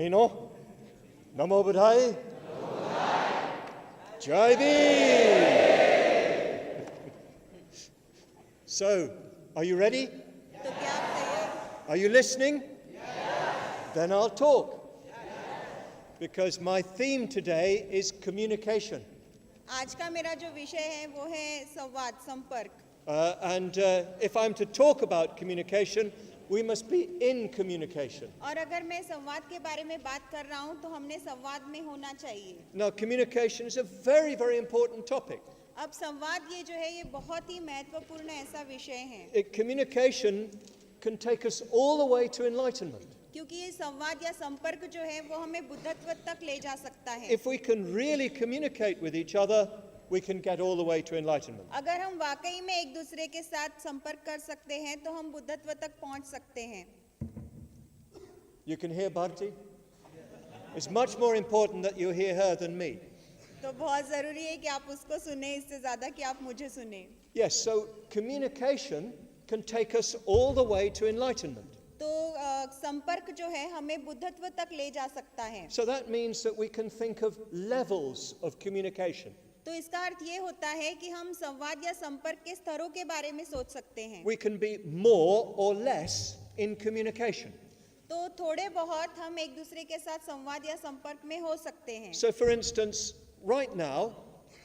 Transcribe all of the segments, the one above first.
बहनों, नमो बुधाई, जय Bhim. So, are you ready? तो क्या आप तैयार? Are you listening? Then I'll talk. Because my theme today is communication. आज का मेरा जो विषय है वो है संवाद, संपर्क. And if I'm to talk about communication, we must be in communication. और अगर मैं संवाद के बारे में बात कर रहा हूँ तो हमने संवाद में होना चाहिए. Now, communication is a very, very important topic. अब संवाद ये जो है ये बहुत ही महत्वपूर्ण ऐसा विषय है. Communication can take us all the way to enlightenment. क्योंकि ये संवाद या संपर्क जो है वो हमें बुद्धत्व तक ले जा सकता है. If we can really communicate with each other, we can get all the way to enlightenment. अगर हम वाकई में एक दूसरे के साथ संपर्क कर सकते हैं तो हम बुद्धत्व तक पहुंच सकते हैं. You can hear Bharti? It's much more important that you hear her than me. तो बहुत जरूरी है कि आप उसको सुने इससे ज्यादा कि आप मुझे सुने. Yes, so communication can take us all the way to enlightenment. तो संपर्क जो है हमें बुद्धत्व तक ले जा सकता है. So that means that we can think of levels of communication. तो इसका अर्थ ये होता है कि हम संवाद या संपर्क के स्तरों के बारे में सोच सकते हैं. We can be more or less in communication. तो थोड़े बहुत हम एक दूसरे के साथ संवाद या संपर्क में हो सकते हैं. So for instance, right now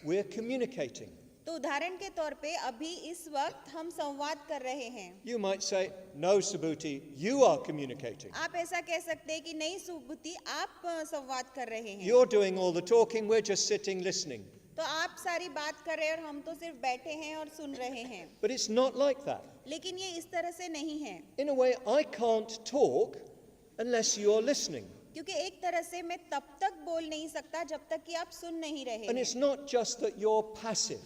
we're communicating. तो उदाहरण के तौर पे अभी इस वक्त हम संवाद कर रहे हैं. You might say, no, Subuti, you are communicating. आप ऐसा कह सकते हैं कि नहीं सुबुति, आप संवाद कर रहे हैं. You're doing all the talking, we're just sitting listening. तो आप सारी बात कर रहे हैं और हम तो सिर्फ बैठे हैं और सुन रहे हैं. But it's not like that. लेकिन ये इस तरह से नहीं है. In a way, I can't talk unless you're listening. क्योंकि एक तरह से मैं तब तक बोल नहीं सकता जब तक कि आप सुन नहीं रहे And हैं. it's not just that you're passive.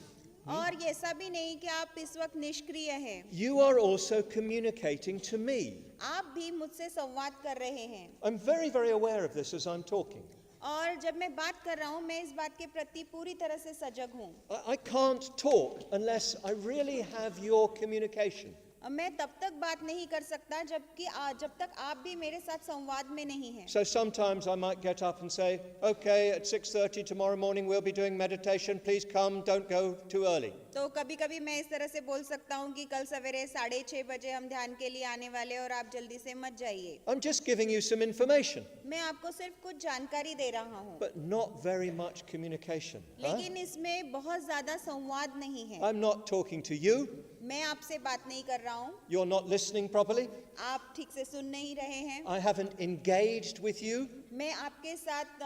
और ये ऐसा भी नहीं कि आप इस वक्त निष्क्रिय हैं. You are also communicating to me. आप भी मुझसे संवाद कर रहे हैं. I'm very, very aware of this as I'm talking. और जब मैं बात कर रहा हूँ मैं इस बात के प्रति पूरी तरह से सजग हूँ. I can't talk unless I really have your communication. मैं तब तक बात नहीं कर सकता जब तक आप भी मेरे साथ संवाद में नहीं हैं. So sometimes I might get up and say, okay, at 6:30 tomorrow morning we'll be doing meditation. Please come, don't go too early. तो कभी-कभी मैं इस तरह से बोल सकता हूँ कि कल सवेरे 6:30 बजे हम ध्यान के लिए आने वाले और आप जल्दी से मत जाइए. I'm just giving you some information. मैं आपको सिर्फ कुछ जानकारी दे रहा हूँ. But not very much communication. लेकिन इसमें बहुत ज्यादा संवाद नहीं है. I'm not talking to you. मैं आपसे बात नहीं कर रहा हूँ. You're not listening properly. आप ठीक से सुन नहीं रहे हैं. I haven't engaged with you. मैं आपके साथ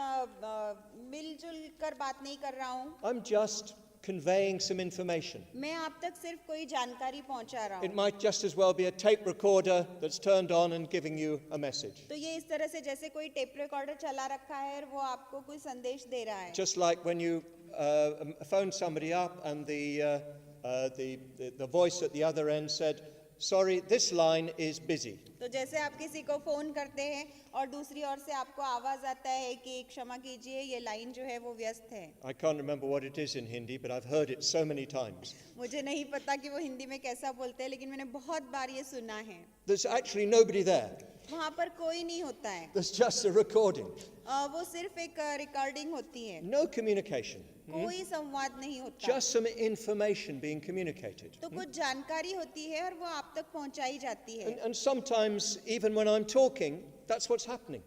मिलजुल कर बात नहीं कर रहा हूँ. I'm just conveying some information. मैं आप तक सिर्फ कोई जानकारी पहुँचा रहा It हूँ. might just as well be a tape recorder that's turned on and giving you a message. तो ये इस तरह से जैसे कोई टेप रिकॉर्डर चला रखा है और वो आपको कोई संदेश दे रहा है. Just like when you phone somebody up and the voice at the other end said, sorry, this line is busy. तो जैसे आप किसी को फोन करते हैं और दूसरी ओर से आपको आवाज आता है कि क्षमा कीजिए ये लाइन जो है वो व्यस्त है. I can't remember what it is in Hindi, but I've heard it so many times. मुझे नहीं पता कि वो हिंदी में कैसा बोलते हैं लेकिन मैंने बहुत बार ये सुना है. There's actually nobody there. वहाँ पर कोई नहीं होता है. There's just a recording. वो सिर्फ एक रिकॉर्डिंग होती है. No communication. कोई संवाद नहीं होता. Just some information being communicated. तो कुछ जानकारी होती है और वो आप तक पहुंचाई जाती है. And sometimes, even when I'm talking, that's what's happening.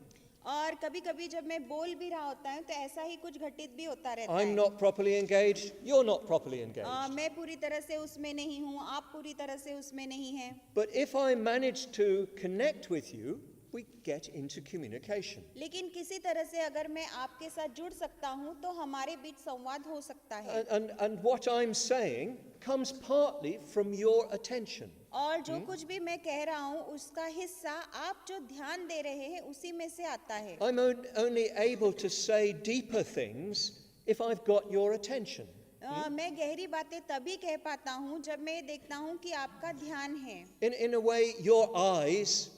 और कभी-कभी जब मैं बोल भी रहा होता हूँ तो ऐसा ही कुछ घटित भी होता रहता I'm है. not properly engaged, you're not properly engaged. मैं पूरी तरह से उसमें नहीं हूँ, आप पूरी तरह से उसमें नहीं हैं. But if I manage to connect with you, we get into communication. लेकिन किसी तरह से अगर मैं आपके साथ जुड़ सकता हूँ तो हमारे बीच संवाद हो सकता है. And what I'm saying comes partly from your attention. और जो कुछ भी मैं कह रहा हूँ उसका हिस्सा आप जो ध्यान दे रहे हैं उसी में से आता है. I'm only able to say deeper things if I've got your attention. मैं गहरी बातें तभी कह पाता हूँ जब मैं देखता हूँ कि आपका ध्यान है. In a way, your eyes,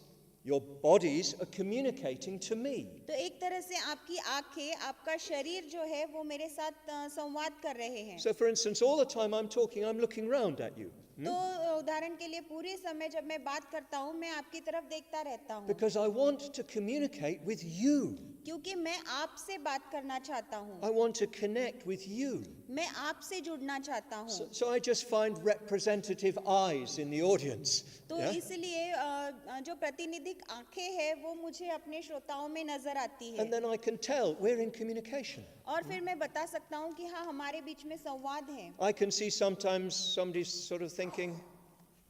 your bodies are communicating to me. तो एक तरह से आपकी आंखें, आपका शरीर जो है वो मेरे साथ संवाद कर रहे हैं. So for instance, all the time I'm talking, I'm looking round at you. तो उदाहरण के लिए पूरे समय जब मैं बात करता हूँ मैं आपकी तरफ देखता रहता हूँ. Because I want to communicate with you. क्योंकि मैं आपसे बात करना चाहता हूँ, I want to connect with you. मैं आपसे जुड़ना चाहता हूँ। So I just find representative eyes in the audience. तो yeah? इसलिए जो प्रतिनिधिक आंखें हैं वो मुझे अपने श्रोताओं में नजर आती है, And then I can tell we're in communication. और फिर मैं बता सकता हूँ कि हाँ, हमारे बीच में संवाद है। I can see sometimes somebody's sort of thinking,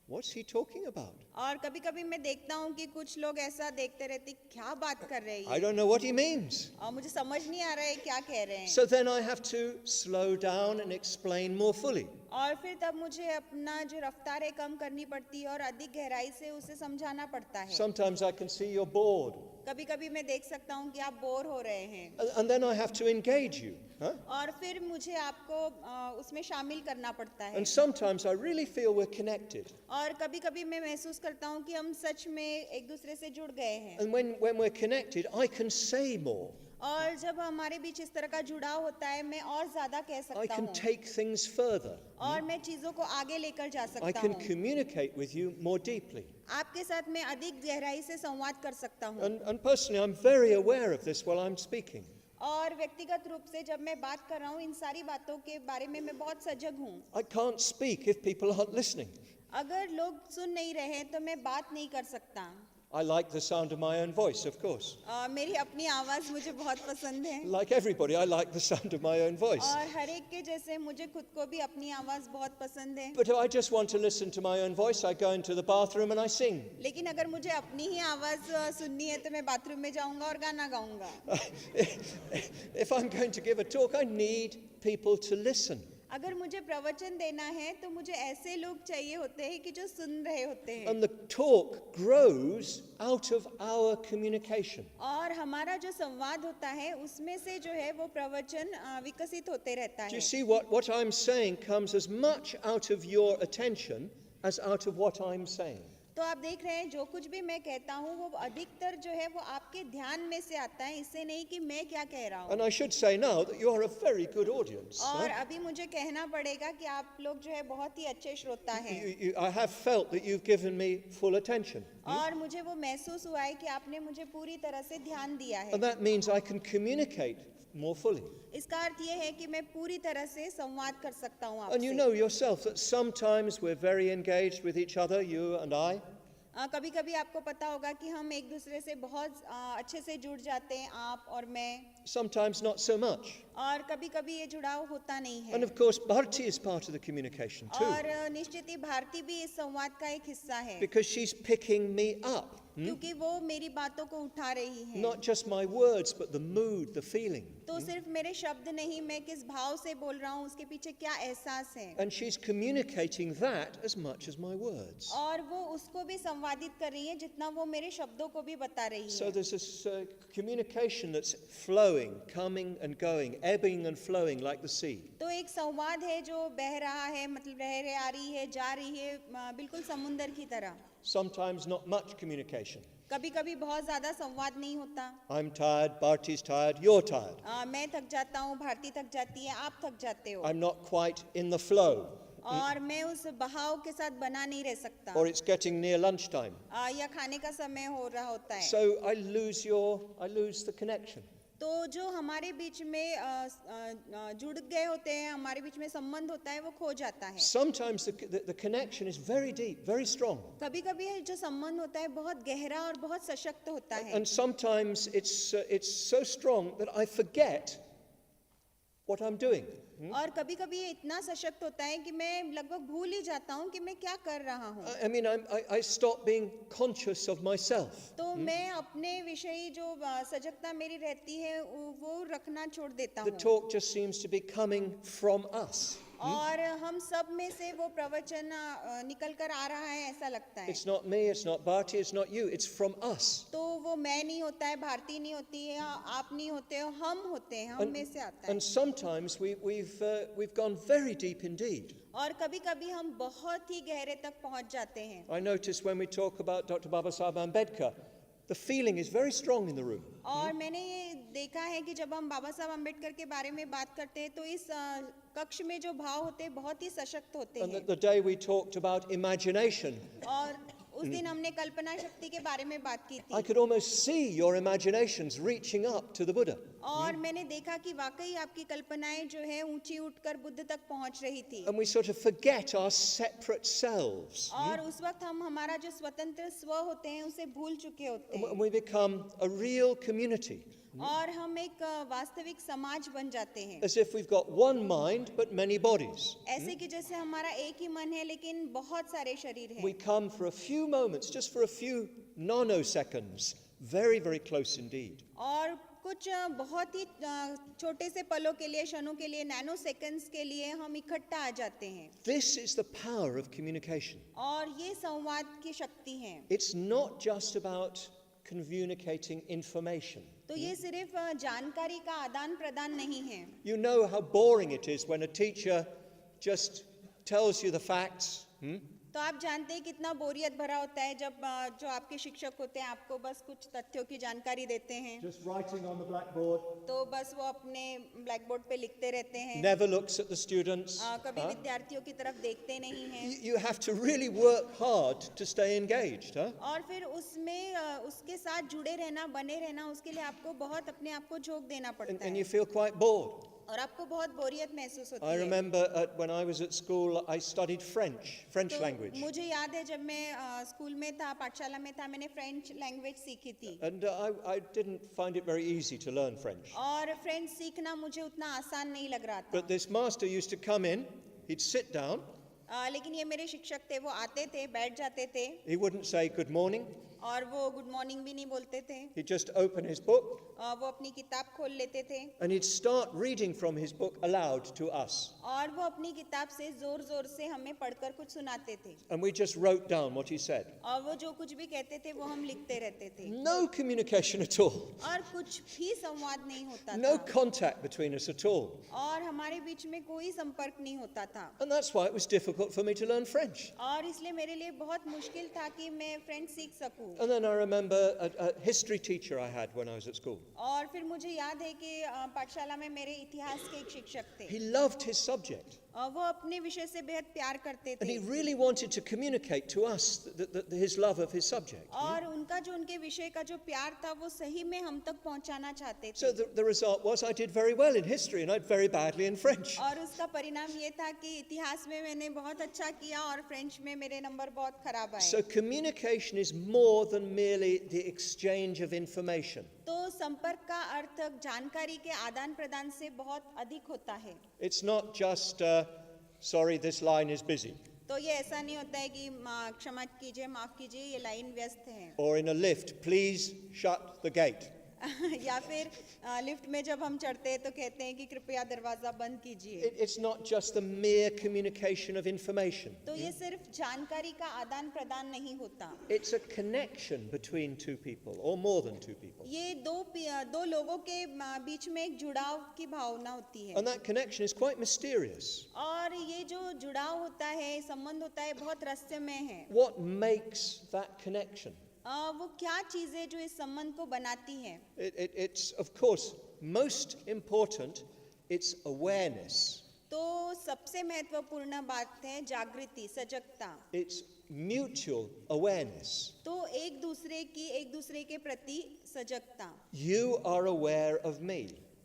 what's he talking about? और कभी कभी मैं देखता हूँ कि कुछ लोग ऐसा देखते रहते, क्या बात कर रहे I हैं, don't know what he means. और मुझे समझ नहीं आ रहा है क्या कह रहे हैं। So then I have to slow down and explain more fully. और फिर तब मुझे अपना जो रफ्तार है कम करनी पड़ती है और अधिक गहराई से उसे समझाना पड़ता है। Sometimes I can see you're bored. कभी कभी मैं देख सकता हूँ कि आप बोर हो रहे हैं, And then I have to engage you. Huh? और फिर मुझे आपको उसमें शामिल करना पड़ता है। And sometimes I really feel we're connected. और कभी कभी मैं महसूस करता हूँ कि हम सच में एक दूसरे से जुड़ गए हैं। And when we're connected, I can say more. और जब हमारे बीच इस तरह का जुड़ाव होता है, मैं और ज्यादा कह I सकता can हूँ, take things further. और मैं चीजों को आगे लेकर जा I सकता can हूँ। communicate with you more deeply. आपके साथ मैं अधिक गहराई से संवाद कर सकता हूँ। And personally, I'm very aware of this while I'm speaking. और व्यक्तिगत रूप से जब मैं बात कर रहा हूँ, इन सारी बातों के बारे में मैं बहुत सजग हूँ। I can't speak if people aren't listening. अगर लोग सुन नहीं रहे तो मैं बात नहीं कर सकता। I like the sound of my own voice, of course. मेरी अपनी आवाज़ मुझे बहुत पसंद है, Like everybody, I like the sound of my own voice. और हर एक के जैसे मुझे खुद को भी अपनी आवाज़ बहुत पसंद है। But if I just want to listen to my own voice, I go into the bathroom and I sing. लेकिन अगर मुझे अपनी ही आवाज़ सुननी है तो मैं बाथरूम में जाऊंगा और गाना गाऊंगा। If I'm going to give a talk, I need people to listen. अगर मुझे प्रवचन देना है तो मुझे ऐसे लोग चाहिए होते हैं कि जो सुन रहे होते हैं, And the talk grows out of our communication. और हमारा जो संवाद होता है उसमें से जो है वो प्रवचन विकसित होते रहता Do you है। see what I'm saying comes as much out of your attention as out of what I'm saying? तो आप देख रहे हैं जो कुछ भी मैं कहता हूँ वो अधिकतर जो है वो आपके ध्यान में से आता है, इससे नहीं कि मैं क्या कह रहा हूँ। And I should say now that you are a very good audience. और huh? अभी मुझे कहना पड़ेगा कि आप लोग जो है बहुत ही अच्छे श्रोता हैं, I have felt that you've given me full attention. और मुझे वो महसूस हुआ है कि आपने मुझे पूरी तरह से ध्यान दिया है। And that means I can communicate more fully. इसका अर्थ ये है कि मैं पूरी तरह से संवाद कर सकता हूँ And you आपसे। know yourself that sometimes we're very engaged with each other, you and I. कभी कभी आपको पता होगा कि हम एक दूसरे से बहुत अच्छे से जुड़ जाते हैं, आप और मैं, Sometimes not so much. और कभी कभी ये जुड़ाव होता नहीं है। And of course, Bharti is part of the communication too. और निश्चित ही भारती भी इस संवाद का एक हिस्सा है, Because she's picking me up. क्योंकि वो मेरी बातों को उठा रही है। Not just my words, but the mood, the feeling. तो सिर्फ मेरे शब्द नहीं, मैं किस भाव से बोल रहा हूँ उसके पीछे क्या एहसास है, And she's communicating that as much as my words. और वो उसको भी संवादित कर रही है जितना वो मेरे शब्दों को भी बता रही So है। there's this communication that's flowing, coming and going, ebbing and flowing like the sea. तो एक संवाद है जो बह रहा है, मतलब आ रही है, जा रही है, बिल्कुल समुंदर की तरह। Sometimes not much communication. कभी कभी बहुत ज्यादा संवाद नहीं होता। I'm tired, Bharti's tired, you're tired. मैं थक जाता हूँ, भारती थक जाती है, आप थक जाते हो, I'm not quite in the flow. और मैं उस बहाव के साथ बना नहीं रह सकता, Or it's getting near lunchtime. या खाने का समय हो रहा होता है। So I lose the connection. तो जो हमारे बीच में जुड़ गए होते हैं, हमारे बीच में संबंध होता है, वो खो जाता है। Sometimes the connection is very deep, very strong. कभी कभी जो संबंध होता है बहुत गहरा और बहुत सशक्त होता है, And sometimes it's so strong that I forget what I'm doing. और कभी कभी ये इतना सशक्त होता है कि मैं लगभग भूल ही जाता हूँ कि मैं क्या कर रहा हूँ। I mean, I stop being conscious of myself. तो मैं अपने विषय जो सजगता मेरी रहती है वो रखना छोड़ देता The हूँ, talk just seems to be coming from us. और हम सब में से वो प्रवचन निकल कर आ रहा है ऐसा लगता है। It's not me, it's not Bharti, it's not you, it's from us. तो वो मैं नहीं होता है, भारती नहीं होती है, आप नहीं होते हो, हम होते हैं, हम में से आता है। And sometimes we've gone very deep indeed. और कभी कभी हम बहुत ही गहरे तक पहुंच जाते हैं। I notice when we talk about Dr. Babasaheb Ambedkar, the feeling is very strong in the room. और मैंने ये देखा है कि जब हम बाबा साहब अम्बेडकर के बारे में बात करते हैं तो इस कक्ष में जो भाव होते हैं बहुत ही सशक्त होते And हैं। the day we talked about imagination, और उस दिन हमने कल्पना शक्ति के बारे में बात की I थी could almost see your imaginations reaching up to the Buddha. और मैंने देखा कि वाकई आपकी कल्पनाएं जो है ऊंची उठकर बुद्ध तक पहुंच रही थी And we sort of forget our separate selves. और उस वक्त हम हमारा जो स्वतंत्र स्व होते हैं उसे भूल चुके होते And हैं we become a real community. और हम एक वास्तविक समाज बन जाते हैं As if we've got one mind but many bodies. ऐसे कि जैसे हमारा एक ही मन है लेकिन बहुत सारे शरीर We हैं come for a few moments, just for a few nanoseconds, very, very close indeed. और कुछ बहुत ही छोटे से पलों के लिए क्षणों के लिए नैनो सेकंड्स के लिए हम इकट्ठा आ जाते हैं This is the power of communication. और ये संवाद की शक्ति है It's not just about communicating information. तो ये सिर्फ जानकारी का आदान प्रदान नहीं है You know how boring it is when a teacher just tells you the facts. तो आप जानते हैं कितना बोरियत भरा होता है जब जो आपके शिक्षक होते हैं आपको बस कुछ तथ्यों की जानकारी देते हैं Just writing on the blackboard, तो बस वो अपने ब्लैक बोर्ड पे लिखते रहते हैं never looks at the students. कभी विद्यार्थियों की तरफ देखते नहीं हैं You have to really work hard to stay engaged. और फिर उसमें उसके साथ जुड़े रहना बने रहना उसके लिए आपको बहुत अपने आप को झोंक देना पड़ता And है you feel quite bored. और आपको बहुत बोरियत महसूस होती I है remember when I was at school, I studied French तो language. मुझे याद है जब मैं स्कूल में था पाठशाला में था मैंने फ्रेंच लैंग्वेज सीखी थी And I didn't find it very easy to learn French. और फ्रेंच सीखना मुझे उतना आसान नहीं लग रहा था But this master used to come in, he'd sit down, लेकिन ये मेरे शिक्षक थे वो आते थे बैठ जाते थे he wouldn't say good morning, और वो गुड मॉर्निंग भी नहीं बोलते थे he'd just open his book वो अपनी किताब खोल लेते थे and he'd start reading from his book aloud to us. और वो अपनी किताब से जोर जोर से हमें पढ़कर कुछ सुनाते थे And we just wrote down what he said. और वो जो कुछ भी कहते थे वो हम लिखते रहते थे No communication at all. और कुछ भी संवाद नहीं होता No था contact between us at all. और हमारे बीच में कोई संपर्क नहीं होता था And that's why it was difficult for me to learn French. और इसलिए मेरे लिए बहुत मुश्किल था कि मैं फ्रेंच सीख सकूं And then I remember a history teacher I had when I was at school. और फिर मुझे याद है कि पाठशाला में मेरे इतिहास के एक शिक्षक थे He loved his subject. वो अपने विषय से बेहद प्यार करते And थे he really wanted to communicate to us his love of his subject. और उनका जो उनके विषय का जो प्यार था वो सही में हम तक पहुंचाना चाहते So थे the result was I did very well in history and I did very badly in French. और उसका परिणाम ये था कि इतिहास में मैंने बहुत अच्छा किया और फ्रेंच में मेरे नंबर बहुत खराब आए So communication is more than merely the exchange of information. तो संपर्क का अर्थ जानकारी के आदान प्रदान से बहुत अधिक होता है It's not just, sorry, this line is busy. तो ये ऐसा नहीं होता है कि क्षमा कीजिए माफ कीजिए ये लाइन व्यस्त है Or in a lift, please shut the gate. या फिर लिफ्ट में जब हम चढ़ते हैं तो कहते हैं कि कृपया दरवाजा बंद कीजिए It's not just the mere communication of information. तो ये सिर्फ जानकारी का आदान प्रदान नहीं होता It's a connection between two people or more than two people. ये दो लोगों के बीच में एक जुड़ाव की भावना होती है And that connection is quite mysterious. और ये जो जुड़ाव होता है संबंध होता है बहुत रहस्यमय है What makes that connection? वो क्या चीज है जो इस संबंध को बनाती है It's, of course, most important, it's awareness. तो सबसे महत्वपूर्ण बात है जागृति सजगता It's mutual awareness. तो एक दूसरे के प्रति सजगता You are aware of me.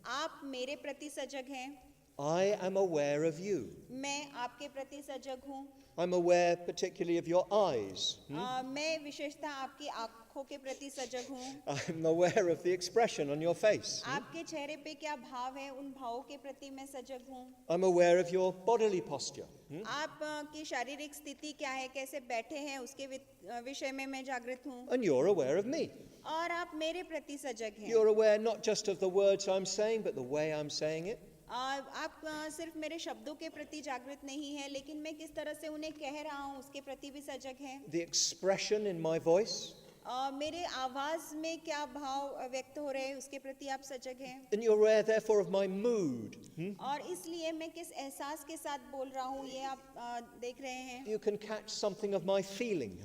आप मेरे प्रति सजग हैं I am aware of you. मैं आपके प्रति सजग हूँ I'm aware particularly of your eyes. मैं विशेषता आपकी आंखों के प्रति सजग हूँ I'm aware of the expression on your face. आपके चेहरे पे क्या भाव है उन भावों के प्रति मैं सजग हूँ I'm aware of your bodily posture. आप की शारीरिक स्थिति क्या है कैसे बैठे हैं उसके विषय में मैं जागृत हूँ And you're aware of me. और आप मेरे प्रति सजग हैं You're aware not just of the words I'm saying, but the way I'm saying it. आप सिर्फ मेरे शब्दों के प्रति जागृत नहीं है लेकिन मैं किस तरह से उन्हें कह रहा हूँ उसके प्रति भी सजग हैं The expression in my voice. मेरे आवाज में क्या भाव व्यक्त हो रहे हैं उसके प्रति आप सजग हैं। And you're aware, therefore, of my mood. और इसलिए मैं किस एहसास के साथ बोल रहा हूँ ये आप देख रहे हैं। You can catch something of my feeling,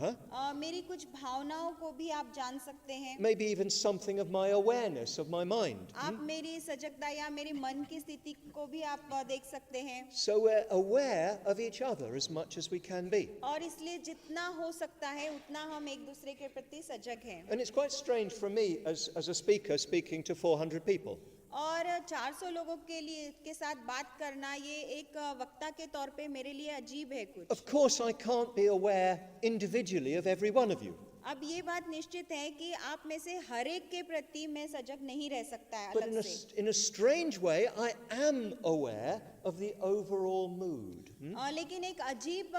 मेरी कुछ भावनाओं को भी आप जान सकते हैं। Maybe even something of my awareness of my mind. आप मेरी सजगता या मेरे मन की स्थिति को भी आप देख सकते हैं। So we're aware of each other as much as we can be. और इसलिए जितना हो सकता है उतना हम एक दूसरे के प्रति सजग हैं। And it's quite strange for me as a speaker speaking to 400 people. और 400 लोगों के साथ बात करना ये एक वक्ता के तौर पे मेरे लिए अजीब है कुछ। Of course, I can't be aware individually of every one of you. अब ये बात निश्चित है कि आप में से हर एक के प्रति मैं सजग नहीं रह सकता है But अलग से। in a strange way, I am aware of the overall mood. लेकिन एक अजीब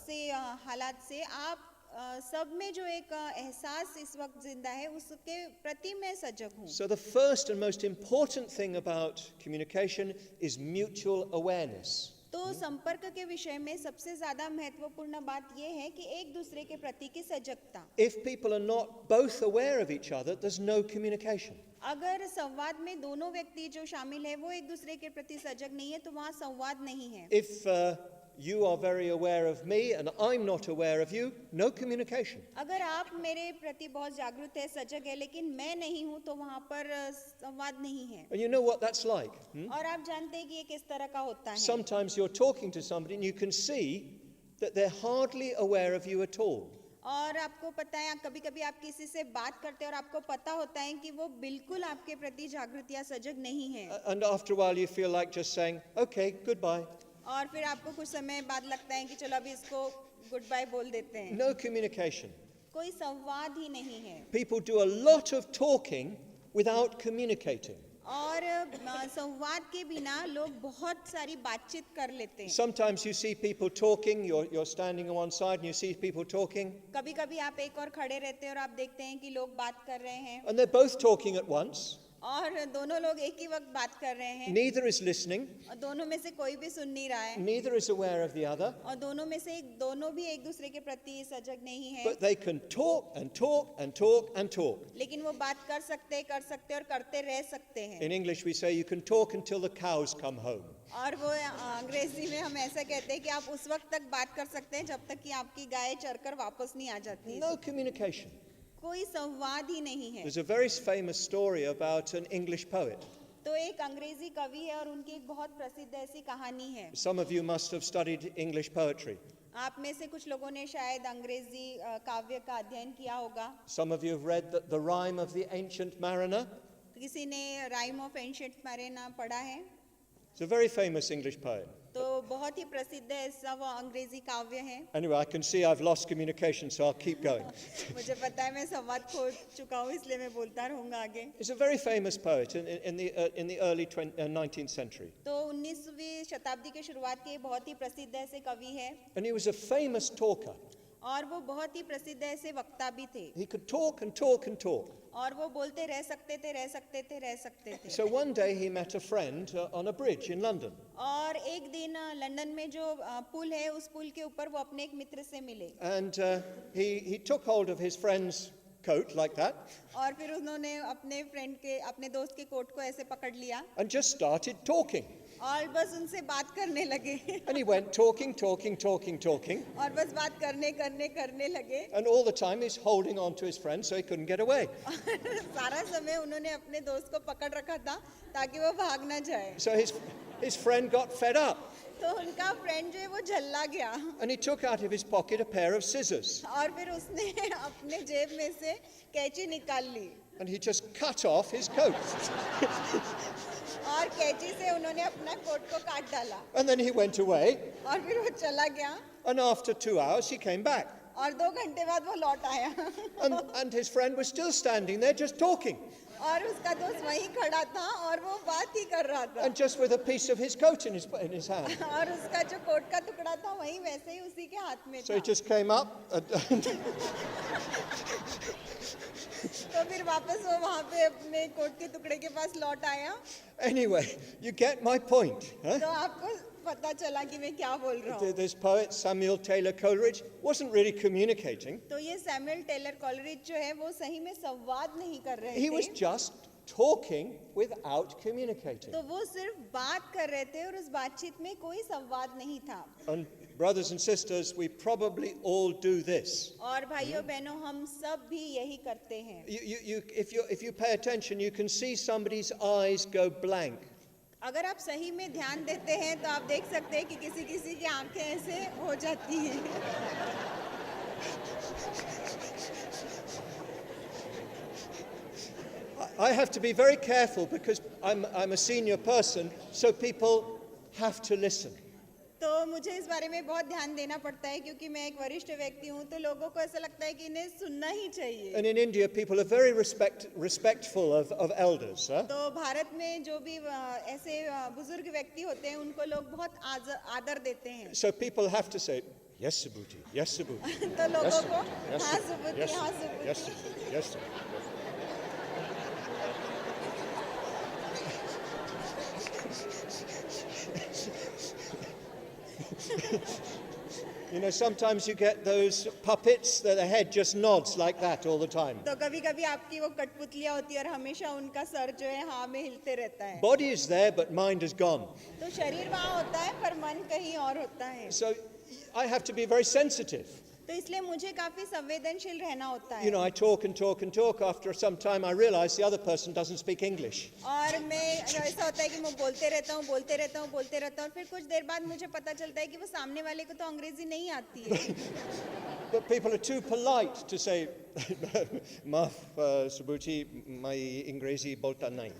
से हालात से आप सब में जो एक एहसास इस वक्त जिंदा है उसके प्रति मैं सजग हूँ। So the first and most important thing about communication is mutual awareness. तो संपर्क के विषय में सबसे ज्यादा महत्वपूर्ण बात यह है कि एक दूसरे के प्रति की सजगता। If people are not both aware of each other, there's no communication. अगर संवाद में दोनों व्यक्ति जो शामिल है वो एक दूसरे के प्रति सजग नहीं है तो वहाँ संवाद नहीं है। If you are very aware of me and I'm not aware of you, no communication. अगर आप मेरे प्रति बहुत जागरूक है सजग है लेकिन मैं नहीं हूँ तो वहाँ पर संवाद नहीं है। And you know what that's like. और आप जानते हैं कि ये किस तरह का होता है। Sometimes you're talking to somebody and you can see that they're hardly aware of you at all. और आपको पता है कभी-कभी आप किसी से बात करते हैं और आपको पता होता है कि वो बिल्कुल आपके प्रति जागृत या सजग नहीं है। And after a while you feel like just saying, okay, goodbye. और फिर आपको कुछ समय बाद लगता है कि चलो अभी इसको गुड बाय बोल देते हैं। No communication. कोई संवाद ही नहीं है। People do a lot of talking without communicating. और संवाद के बिना लोग बहुत सारी बातचीत कर लेते हैं। Sometimes you see people talking, you're standing on one side and you see people talking. कभी-कभी आप एक और खड़े रहते हैं और आप देखते हैं कि लोग बात कर रहे हैं। And they're both talking at once. और दोनों लोग एक ही वक्त बात कर रहे हैं। Neither is listening. और दोनों में से कोई भी सुन नहीं रहा है। Neither is aware of the other. और दोनों में से दोनों भी एक दूसरे के प्रति सजग नहीं है। But they can talk and talk and talk and talk. लेकिन वो बात कर सकते और करते रह सकते हैं। In English we say you can talk until the cows come home. और वो अंग्रेजी में हम ऐसा कहते हैं कि आप उस वक्त तक बात कर सकते हैं जब तक कि आपकी गाय चरकर वापस नहीं आ जाती। No communication. कोई संवाद ही नहीं है। There's a very famous story about an English poet. तो एक अंग्रेजी कवि है और उनकी एक बहुत प्रसिद्ध ऐसी कहानी है। Some of you must have studied English poetry. आप में से कुछ लोगों ने शायद अंग्रेजी काव्य का अध्ययन किया होगा। Some of you have read the rhyme of the Ancient Mariner. किसी ने राइम ऑफ एंशिएंट मैरिना पढ़ा है। It's a very famous English poet. तो बहुत ही प्रसिद्ध है ऐसा वो अंग्रेजी काव्य है। Anyway, I can see I've lost communication, so I'll keep going. मुझे पता है मैं संवाद खो चुका हूँ इसलिए मैं बोलता रहूँगा आगे। He's a very famous poet in the early 19th century. तो 19वीं शताब्दी के शुरुआत के बहुत ही प्रसिद्ध ऐसे कवि है। And he was a famous talker. और वो बहुत ही प्रसिद्ध ऐसे वक्ता भी थे। He could talk and talk and talk. और वो बोलते रह सकते थे। So one day he met a friend on a bridge in London. और एक दिन लंदन में जो पुल है उस पुल के ऊपर वो अपने एक मित्र से मिले। And he took hold of his friend's coat like that. और फिर उन्होंने अपने दोस्त के कोट को ऐसे पकड़ लिया। And just started talking. और बस उनसे बात करने लगे। And he went talking. और बस बात करने लगे। And all the time he's holding on to his friend so he couldn't get away. सारा समय उन्होंने अपने दोस्त को पकड़ रखा था ताकि वो भाग ना जाए। So his friend got fed up. तो उनका फ्रेंड जो है वो झल्ला गया। And he took out of his pocket a pair of scissors. और फिर उसने अपने जेब में से कैंची निकाल ली। And he just cut off his coat. और कैंची से उन्होंने अपना कोट को काट डाला। And then he went away. और फिर वो चला गया। And after 2 hours he came back. और 2 घंटे बाद वो लौट आया। And his friend was still standing there just talking. और उसका दोस्त वहीं खड़ा था और वो बात ही कर रहा था। And just with a piece of his coat in his hand. और उसका जो कोट का टुकड़ा था वहीं वैसे ही उसी के हाथ में था। So he just came up and तो फिर वापस वो वहाँ पे अपने कोट के टुकड़े के पास लौट आया। Anyway, you get my point. Huh? तो आपको पता चला कि मैं क्या बोल रहा हूँ। This poet, Samuel Taylor Coleridge, wasn't really communicating. तो ये सैमुअल टेलर कॉलरिज जो है वो सही में संवाद नहीं कर रहे He was थे, just talking without communicating. तो वो सिर्फ बात कर रहे थे और उस बातचीत में कोई संवाद नहीं था। And brothers and sisters, we probably all do this. और भाइयों बहनों हम सब भी यही करते हैं। If you pay attention, you can see somebody's eyes go blank. अगर आप सही में ध्यान देते हैं तो आप देख सकते हैं कि किसी किसी की आंखें ऐसे हो जाती हैं। I have to be very careful because I'm a senior person, so people have to listen. तो मुझे इस बारे में बहुत ध्यान देना पड़ता है क्योंकि मैं एक वरिष्ठ व्यक्ति हूँ, तो लोगों को ऐसा लगता है कि इन्हें सुनना ही चाहिए। And in India, people are very respectful of elders. Huh? तो भारत में जो भी ऐसे बुजुर्ग व्यक्ति होते हैं उनको लोग बहुत आदर देते हैं। So people have to say, yes, Subuti, yes, Subuti. तो लोगों को Yes, हाँ Subuti, सुबुति, yes, हाँ Subuti, yes, Subhuti. Subuti, yes, Subuti. You know, sometimes you get those puppets that the head just nods like that all the time. तो कभी-कभी आपकी वो कठपुतलियाँ होती है और हमेशा उनका सर जो है हाँ में हिलते रहता है। Body is there, but mind is gone. तो शरीर वहाँ होता है पर मन कहीं और होता है। So I have to be very sensitive. तो इसलिए मुझे काफी संवेदनशील रहना होता है। You know, I talk and talk and talk. After some time, I realize the other person doesn't speak English. और मैं ऐसा होता है कि मैं बोलते रहता हूँ और फिर कुछ देर बाद मुझे पता चलता है कि वो सामने वाले को तो अंग्रेजी नहीं आती है। But people are too polite to say, Maaf, Subuti, my Ingrezi bolta nahi.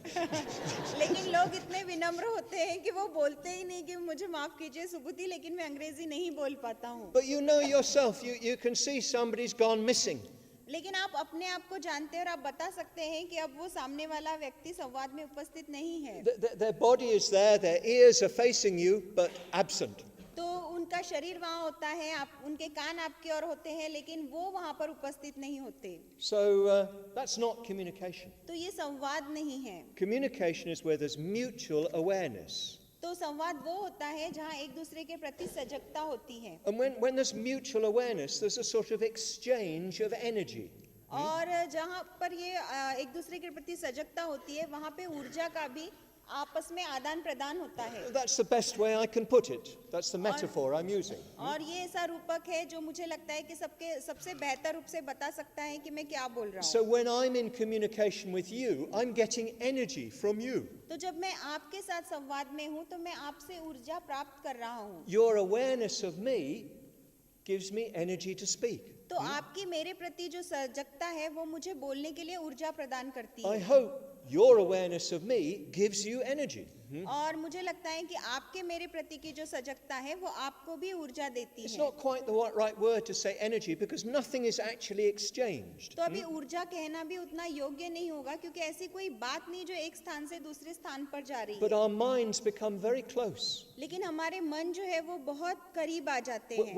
लेकिन लोग इतने विनम्र होते हैं कि वो बोलते ही नहीं कि मुझे माफ कीजिए सुबुति, लेकिन मैं अंग्रेजी नहीं बोल पाता हूँ। But you know yourself, you can see somebody's gone missing. लेकिन आप अपने आप को जानते हैं और आप बता सकते हैं कि अब वो सामने वाला व्यक्ति संवाद में उपस्थित नहीं है। Their body is there, their ears are facing you, but absent. तो उनका शरीर वहाँ होता है, आप उनके कान आपकी ओर होते हैं, लेकिन वो वहाँ पर उपस्थित नहीं होते। So that's not communication. तो ये संवाद नहीं है। Communication is where there's mutual awareness. तो संवाद वो होता है जहाँ एक दूसरे के प्रति सजगता होती है। And when there's mutual awareness, there's a sort of exchange of energy. और जहाँ पर ये एक दूसरे के प्रति सजगता होती है, वहाँ पे ऊर्जा का भी आपस में आदान प्रदान होता है। That's the best way I can put it. That's the metaphor I'm using. और ये ऐसा रूपक है जो मुझे लगता है कि सबसे बेहतर रूप से बता सकता है कि मैं क्या बोल रहा हूँ। So when I'm in communication with you, I'm getting energy from you. तो जब मैं आपके साथ संवाद में हूँ तो मैं आपसे ऊर्जा प्राप्त कर रहा हूँ। Your awareness of me gives me energy to speak. तो आपकी मेरे प्रति जो सजगता है वो मुझे बोलने के लिए ऊर्जा प्रदान करती I है। hope your awareness of me gives you energy. और मुझे लगता है कि आपके मेरे प्रति की जो सजगता है वो आपको भी ऊर्जा देती It's है। not quite the right word to say energy because nothing is actually exchanged. तो अभी ऊर्जा कहना भी उतना योग्य नहीं होगा क्योंकि ऐसी कोई बात नहीं जो एक स्थान से दूसरे स्थान पर जा रही But है। our minds become very close. लेकिन हमारे मन जो है वो बहुत करीब आ जाते हैं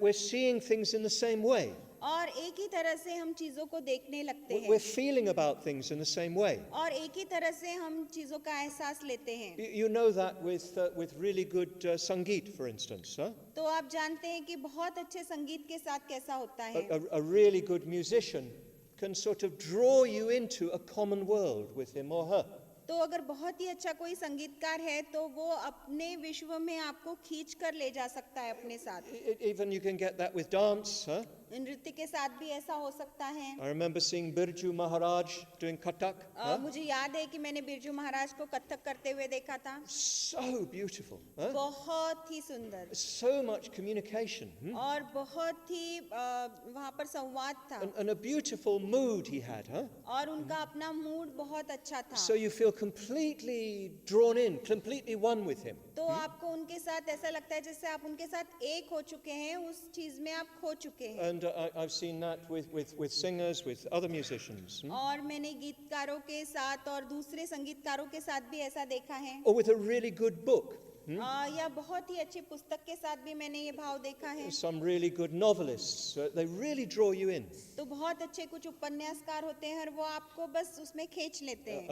We're seeing things in the same way. और एक ही तरह से हम चीजों को देखने लगते We're हैं feeling about things in the same way. और एक ही तरह से हम चीजों का एहसास लेते हैं। You know that with really good sangeet, for instance. Huh? तो आप जानते हैं कि बहुत अच्छे संगीत के साथ कैसा होता है। A really good musician can sort of draw you into a common world with him or her. तो अगर बहुत ही अच्छा कोई संगीतकार है तो वो अपने विश्व में आपको खींच कर ले जा सकता है अपने साथ। Even you can get that with dance. Huh? नृत्य के साथ भी ऐसा हो सकता है। I remember seeing Birju Maharaj doing Kathak. Huh? मुझे याद है कि मैंने बिरजू महाराज को कथक करते हुए देखा था। So beautiful. Huh? बहुत ही सुंदर So much communication. और बहुत ही वहाँ पर संवाद था And a beautiful mood he had. Huh? और उनका अपना मूड बहुत अच्छा था। So you feel completely drawn in, completely one with him. तो आपको उनके साथ ऐसा लगता है जैसे आप उनके साथ एक हो चुके हैं, उस चीज में आप खो चुके हैं। And I've seen that with singers, with other musicians. और मैंने गीतकारों के साथ और दूसरे संगीतकारों के साथ भी ऐसा देखा है। Or with a really good book. या बहुत ही अच्छी पुस्तक के साथ भी मैंने ये भाव देखा है। Some really good novelists, they really draw you in. तो बहुत अच्छे कुछ उपन्यासकार होते हैं और वो आपको बस उसमें खींच लेते हैं।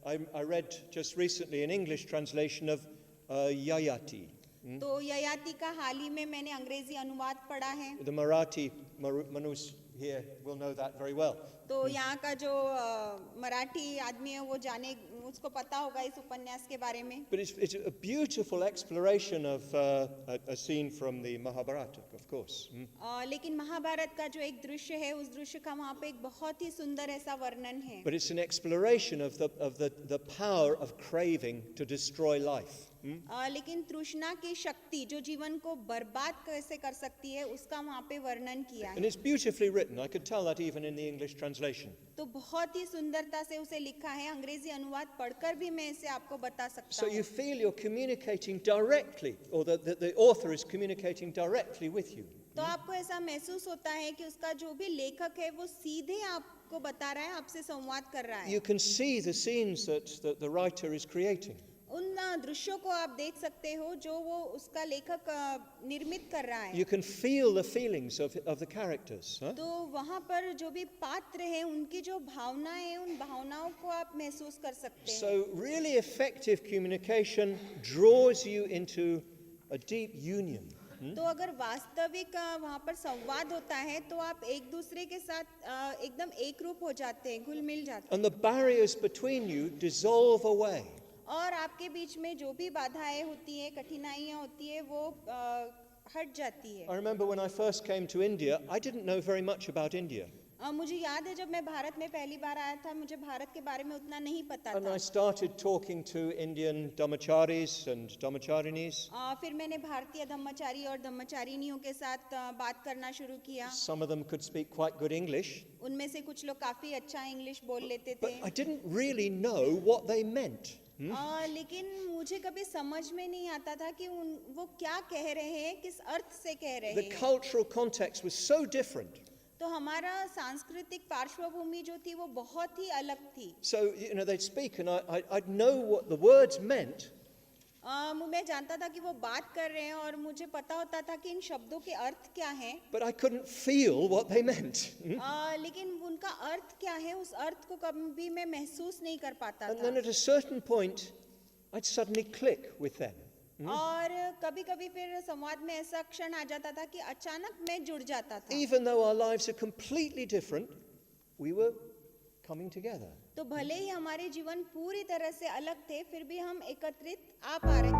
I read just recently an English translation of Yayati. तो ययाति का हाल ही में मैंने अंग्रेजी अनुवाद पढ़ा है. The Marathi Manus here will know that very well. तो यहाँ का जो मराठी आदमी है वो जाने उसको पता होगा इस उपन्यास के बारे में. But it's a beautiful exploration of a scene from the Mahabharata, of course. लेकिन महाभारत का जो एक दृश्य है उस दृश्य का वहाँ पे एक बहुत ही सुंदर ऐसा वर्णन है. But it's an exploration of the power of craving to destroy life. लेकिन तृष्णा की शक्ति जो जीवन को बर्बाद कैसे कर सकती है उसका वहाँ पे वर्णन किया And है. it's beautifully written. I could tell that even in the English translation. तो बहुत ही सुंदरता से उसे लिखा है. अंग्रेजी अनुवाद पढ़कर भी मैं इसे आपको बता सकता So you हूँ. feel you're communicating directly, or the author is communicating directly with you. तो आपको ऐसा महसूस होता है कि उसका जो भी लेखक है वो सीधे आपको बता रहा है, आपसे संवाद कर रहा है. You can see the scenes that the writer is creating. उन दृश्यों को आप देख सकते हो जो वो उसका लेखक निर्मित कर रहा है. You can feel the feelings of the characters. Huh? तो वहाँ पर जो भी पात्र हैं उनकी जो भावनाएं हैं उन भावनाओं को आप महसूस कर सकते हैं. So really effective communication draws you into a deep union. तो अगर वास्तविक वहाँ पर संवाद होता है तो आप एक दूसरे के साथ एकदम एक रूप हो जाते हैं, घुल मिल जाते हैं. And the barriers between you dissolve away. और आपके बीच में जो भी बाधाएं होती है, कठिनाइयाँ होती है, वो हट जाती है. I remember when I first came to India, I didn't know very much about India. मुझे याद है जब मैं भारत में पहली बार आया था मुझे भारत के बारे में उतना नहीं पता And था. I started talking to Indian dhammacharis and dhammacharinis. फिर मैंने भारतीय धम्मचारी और धम्मचारिनियों के साथ बात करना शुरू किया. Some of them could speak quite good English, उनमें से कुछ लोग काफी अच्छा इंग्लिश बोल लेते but थे. I didn't really know what they meant. लेकिन मुझे कभी समझ में नहीं आता था कि वो क्या कह रहे हैं, किस अर्थ से कह रहे The हैं. cultural context was so different. तो हमारा सांस्कृतिक पार्श्वभूमि जो थी वो बहुत ही अलग थी. So, they'd speak and I'd know what the words meant, मैं जानता था कि वो बात कर रहे हैं और मुझे पता होता था कि इन शब्दों के अर्थ क्या हैं. but I couldn't feel what they meant. लेकिन उनका अर्थ क्या है उस अर्थ को कभी मैं महसूस नहीं कर पाता And था. then at a certain point, I'd suddenly click with them. और कभी कभी फिर संवाद में ऐसा क्षण आ जाता था कि अचानक मैं जुड़ जाता था. Even though our lives are completely different, we were coming together. तो भले ही हमारे जीवन पूरी तरह से अलग थे फिर भी हम एकत्रित आ पा रहे